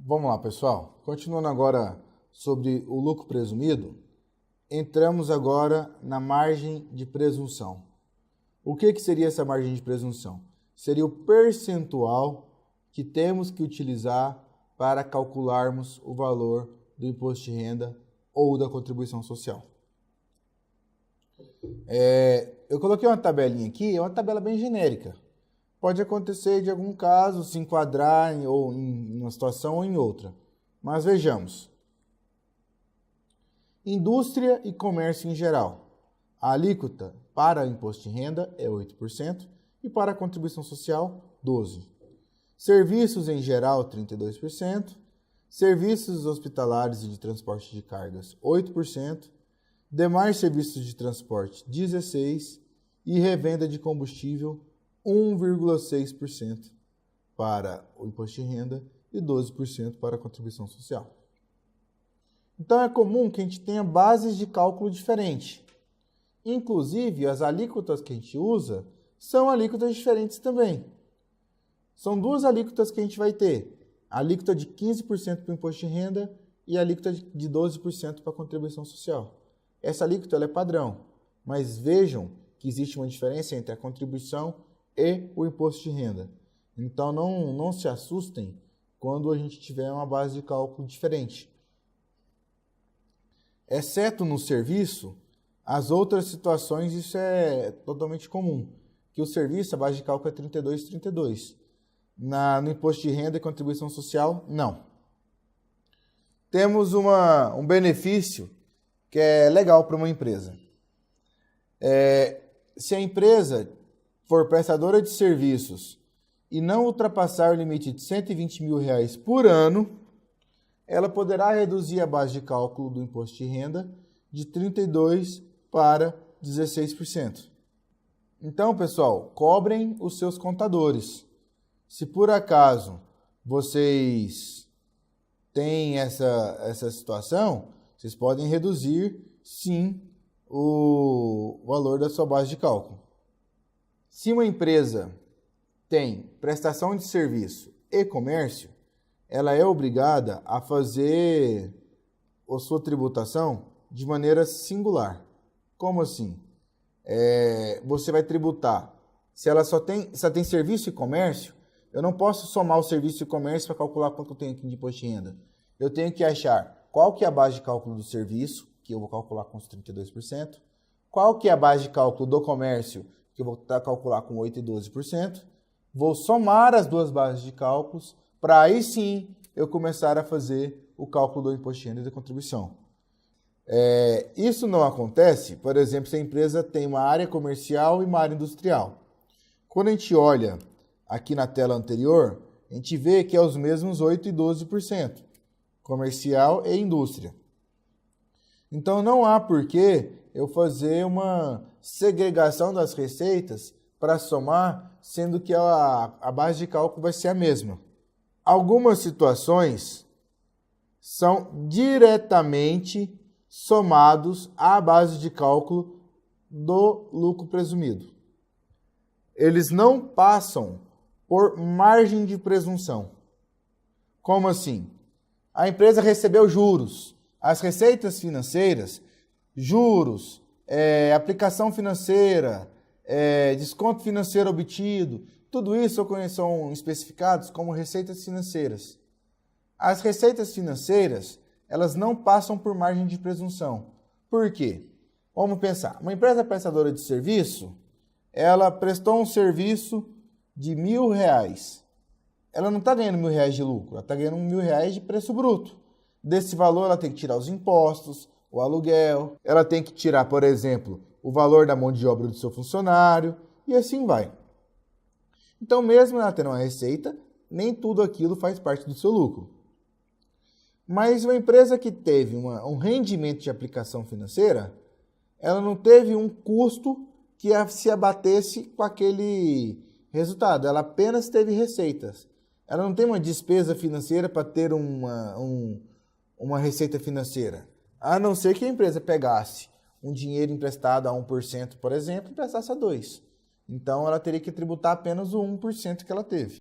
Vamos lá, pessoal. Continuando agora sobre o lucro presumido, entramos agora na margem de presunção. O que seria essa margem de presunção? Seria o percentual que temos que utilizar para calcularmos o valor do imposto de renda ou da contribuição social. Eu coloquei uma tabelinha aqui, é uma tabela bem genérica. Pode acontecer de algum caso se enquadrar em uma situação ou em outra. Mas vejamos. Indústria e comércio em geral. A alíquota para o imposto de renda é 8% e para a contribuição social, 12%. Serviços em geral, 32%. Serviços hospitalares e de transporte de cargas, 8%. Demais serviços de transporte, 16%. E revenda de combustível, 1,6% para o imposto de renda e 12% para a contribuição social. Então é comum que a gente tenha bases de cálculo diferentes. Inclusive, as alíquotas que a gente usa são alíquotas diferentes também. São duas alíquotas que a gente vai ter. A alíquota de 15% para o imposto de renda e a alíquota de 12% para a contribuição social. Essa alíquota ela é padrão, mas vejam que existe uma diferença entre a contribuição e o imposto de renda. Então não se assustem quando a gente tiver uma base de cálculo diferente. Exceto no serviço, as outras situações isso é totalmente comum. Que o serviço, a base de cálculo é 32. No imposto de renda e contribuição social, não. Temos um benefício que é legal para uma empresa. Se a empresa for prestadora de serviços e não ultrapassar o limite de R$120 mil por ano, ela poderá reduzir a base de cálculo do imposto de renda de 32% para 16%. Então, pessoal, cobrem os seus contadores. Se por acaso vocês têm essa situação, vocês podem reduzir, sim, o valor da sua base de cálculo. Se uma empresa tem prestação de serviço e comércio, ela é obrigada a fazer a sua tributação de maneira singular. Como assim? Você vai tributar. Se ela só tem serviço e comércio, eu não posso somar o serviço e comércio para calcular quanto eu tenho aqui de imposto de renda. Eu tenho que achar qual que é a base de cálculo do serviço, que eu vou calcular com os 32%, qual que é a base de cálculo do comércio, que eu vou calcular com 8% e 12%, vou somar as duas bases de cálculos, para aí sim eu começar a fazer o cálculo do imposto de renda e da contribuição. Isso não acontece, por exemplo, se a empresa tem uma área comercial e uma área industrial. Quando a gente olha aqui na tela anterior, a gente vê que é os mesmos 8% e 12%, comercial e indústria. Então não há por que eu fazer uma segregação das receitas para somar, sendo que a base de cálculo vai ser a mesma. Algumas situações são diretamente somados à base de cálculo do lucro presumido. Eles não passam por margem de presunção. Como assim? A empresa recebeu juros. As receitas financeiras, juros, aplicação financeira, desconto financeiro obtido, tudo isso são especificados como receitas financeiras. As receitas financeiras, elas não passam por margem de presunção. Por quê? Vamos pensar. Uma empresa prestadora de serviço, ela prestou um serviço de R$1.000. Ela não está ganhando R$1.000 de lucro, ela está ganhando R$1.000 de preço bruto. Desse valor, ela tem que tirar os impostos, o aluguel, ela tem que tirar, por exemplo, o valor da mão de obra do seu funcionário, e assim vai. Então, mesmo ela tendo uma receita, nem tudo aquilo faz parte do seu lucro. Mas uma empresa que teve um rendimento de aplicação financeira, ela não teve um custo que se abatesse com aquele resultado, ela apenas teve receitas. Ela não tem uma despesa financeira para ter uma receita financeira, a não ser que a empresa pegasse um dinheiro emprestado a 1%, por exemplo, e emprestasse a 2%. Então, ela teria que tributar apenas o 1% que ela teve.